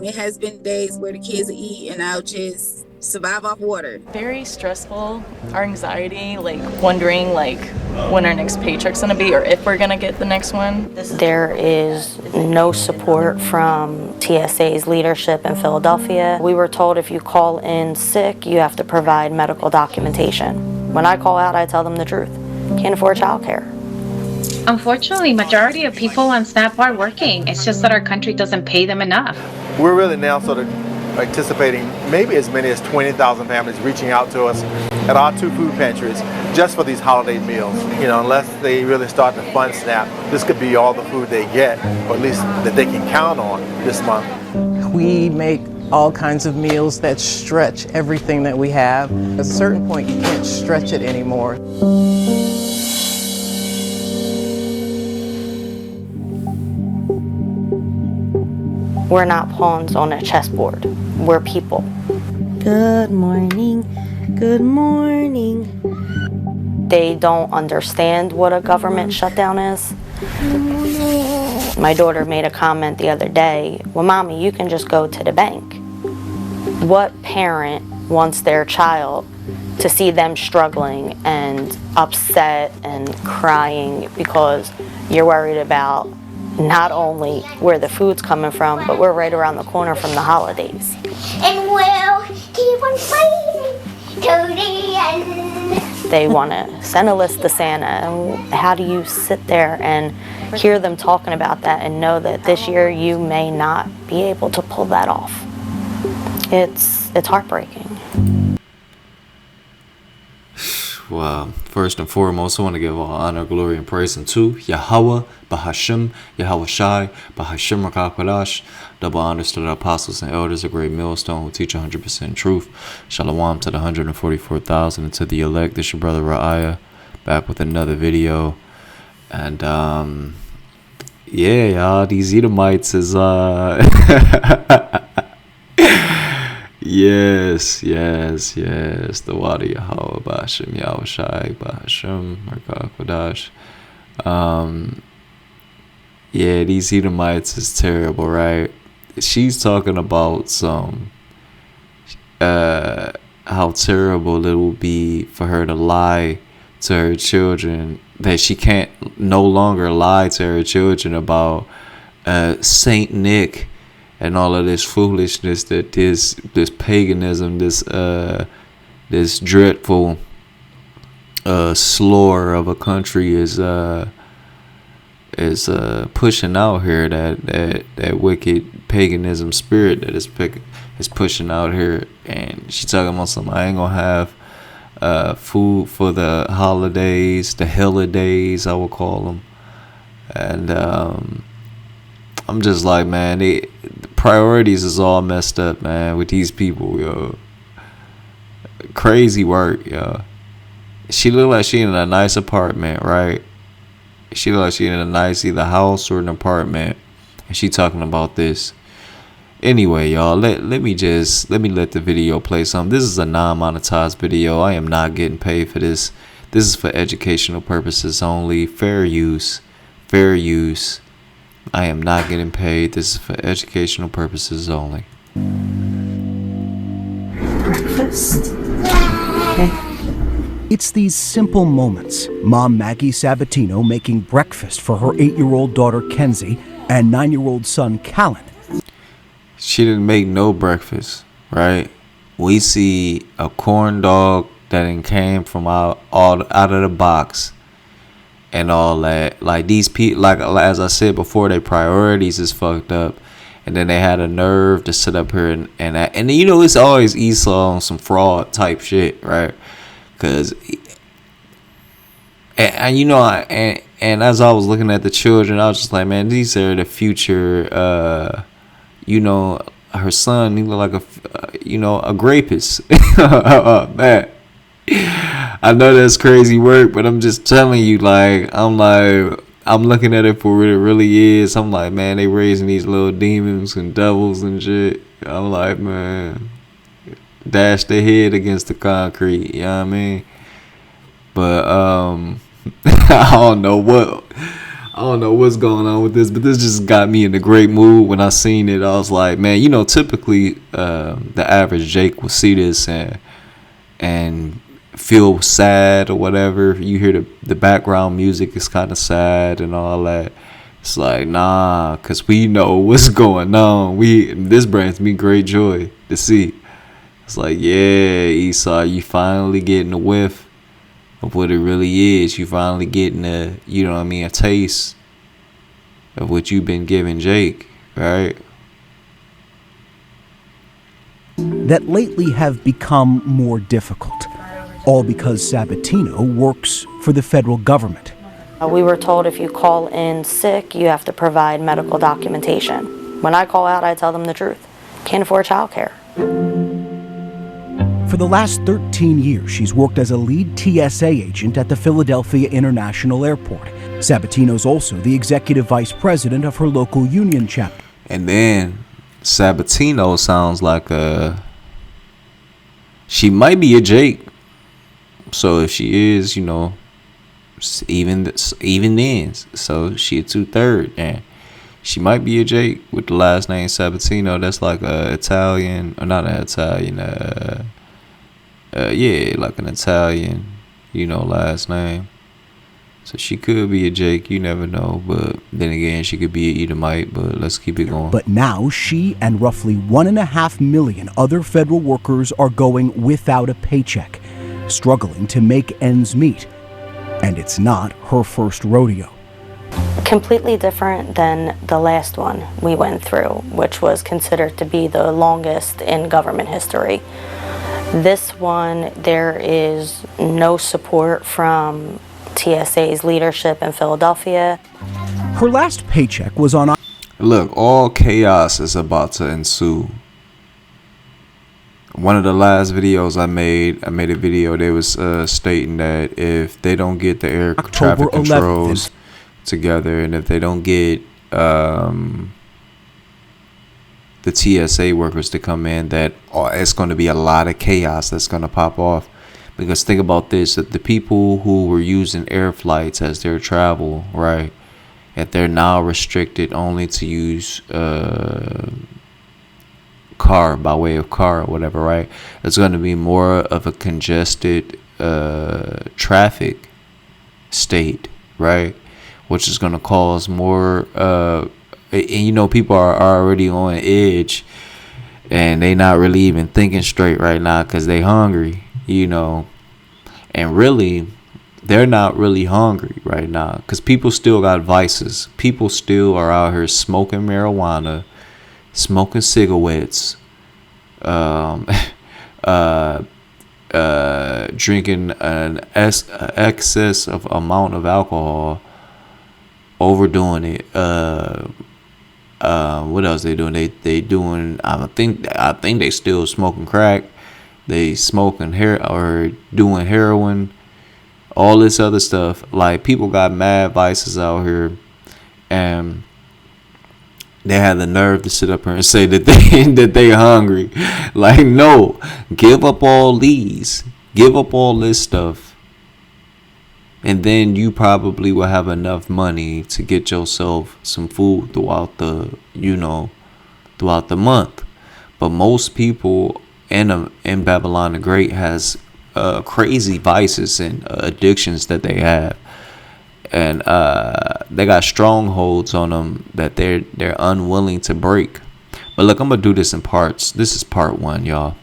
It has been days where the kids will eat and I'll just survive off water. Very stressful. Our anxiety, like wondering like when our next paycheck's gonna be or if we're gonna get the next one. There is no support from TSA's leadership in Philadelphia. We were told if you call in sick, you have to provide medical documentation. When I call out, I tell them the truth. Can't afford childcare. Unfortunately, majority of people on SNAP are working. It's just that our country doesn't pay them enough. We're really now sort of anticipating maybe as many as 20,000 families reaching out to us at our 2 food pantries just for these holiday meals. You know, unless they really start to fund SNAP, this could be all the food they get, or at least that they can count on this month. We make all kinds of meals that stretch everything that we have. At a certain point, you can't stretch it anymore. We're not pawns on a chessboard. We're people. Good morning. Good morning. They don't understand what a government shutdown is. My daughter made a comment the other day, well, Mommy, you can just go to the bank. What parent wants their child to see them struggling and upset and crying because you're worried about not only where the food's coming from, but we're right around the corner from the holidays. And we'll keep on fighting to the end. They want to send a list to Santa. How do you sit there and hear them talking about that and know that this year you may not be able to pull that off? It's heartbreaking. Well, first and foremost, I want to give all honor, glory, and praise unto Yahweh, Bahashim, Yahweh Shai, Bahashim Rakakwadash. Double honors to the apostles and elders, a great millstone who teach 100% truth. Shalom to the 144,000 and to the elect. This your brother Ra'aya, back with another video. And yeah, y'all, these Edomites is Yes. The water Yahweh, Bahashim, Yahweh Shai, Bahashim, Merkakwadash. Yeah, these Edomites is terrible, right? She's talking about how terrible it will be for her to lie to her children, that she can't no longer lie to her children about Saint Nick and all of this foolishness, that this paganism, this dreadful slur of a country is pushing out here, that wicked paganism spirit that is pushing out here. And she talking about something, I ain't gonna have food for the holidays, the holidays I will call them. And I'm just like, man, the priorities is all messed up, man, with these people, yo. Crazy work, yo. She look like she in a nice apartment, right? She look like she in a nice either house or an apartment, and she talking about this. Anyway, y'all, let me let the video play some. This is a non-monetized video. I am not getting paid for this. This is for educational purposes only. Fair use. I am not getting paid. This is for educational purposes only. Breakfast. It's these simple moments. Mom Maggie Sabatino making breakfast for her 8-year-old daughter Kenzie and 9-year-old son Callan. She didn't make no breakfast, right? We see a corn dog that came from out of the box and all that. Like, these people, like as I said before, their priorities is fucked up. And then they had a nerve to sit up here and you know, it's always Esau on some fraud type shit, right? Cause and you know, and as I was looking at the children, I was just like, man, these are the future. You know, her son, he looked like a rapist. Man, I know that's crazy work, but I'm just telling you, I'm looking at it for what it really is. I'm like, man, they raising these little demons and devils and shit. I'm like, man, dash their head against the concrete, you know what I mean? But I don't know I don't know what's going on with this, but this just got me in a great mood. When I seen it, I was like, man, you know, typically the average Jake will see this and feel sad or whatever. You hear the background music is kind of sad and all that. It's like, nah, because we know what's going on. This brings me great joy to see. It's like, yeah, Esau, you finally getting a whiff of what it really is. You finally getting a, you know what I mean, a taste of what you've been giving Jake, right? That lately have become more difficult, all because Sabatino works for the federal government. We were told if you call in sick, you have to provide medical documentation. When I call out, I tell them the truth. Can't afford childcare. For the last 13 years, she's worked as a lead TSA agent at the Philadelphia International Airport. Sabatino's also the executive vice president of her local union chapter. And then Sabatino sounds like she might be a Jake. So if she is, you know, even then, so she a 2/3, and she might be a Jake with the last name Sabatino. That's like a Italian, or not an Italian, yeah, like an Italian, you know, last name. So she could be a Jake, you never know. But then again, she could be an Edomite, but let's keep it going. But now she and roughly 1.5 million other federal workers are going without a paycheck, struggling to make ends meet. And it's not her first rodeo. Completely different than the last one we went through, which was considered to be the longest in government history. This one, there is no support from TSA's leadership in Philadelphia. Her last paycheck was on... Look, all chaos is about to ensue. One of the last videos I made a video. They was stating that if they don't get the air traffic controls together, and if they don't get the TSA workers to come in, that it's going to be a lot of chaos that's going to pop off. Because think about this, that the people who were using air flights as their travel, right, that they're now restricted only to use car, by way of car or whatever, right? It's going to be more of a congested traffic state, right? Which is going to cause more and you know, people are already on edge, and they not really even thinking straight right now because they hungry, you know. And really, they're not really hungry right now because people still got vices. People still are out here smoking marijuana, smoking cigarettes, drinking an excess of amount of alcohol, overdoing it. What else they doing? They doing. I think they still smoking crack. They smoking doing heroin, all this other stuff. Like, people got mad vices out here, and they had the nerve to sit up here and say that they hungry. Like, no, give up all these, give up all this stuff, and then you probably will have enough money to get yourself some food throughout the month. But most people in Babylon the Great has crazy vices and addictions that they have, and they got strongholds on them that they're unwilling to break. But look, I'm gonna do this in parts. This is part 1, y'all.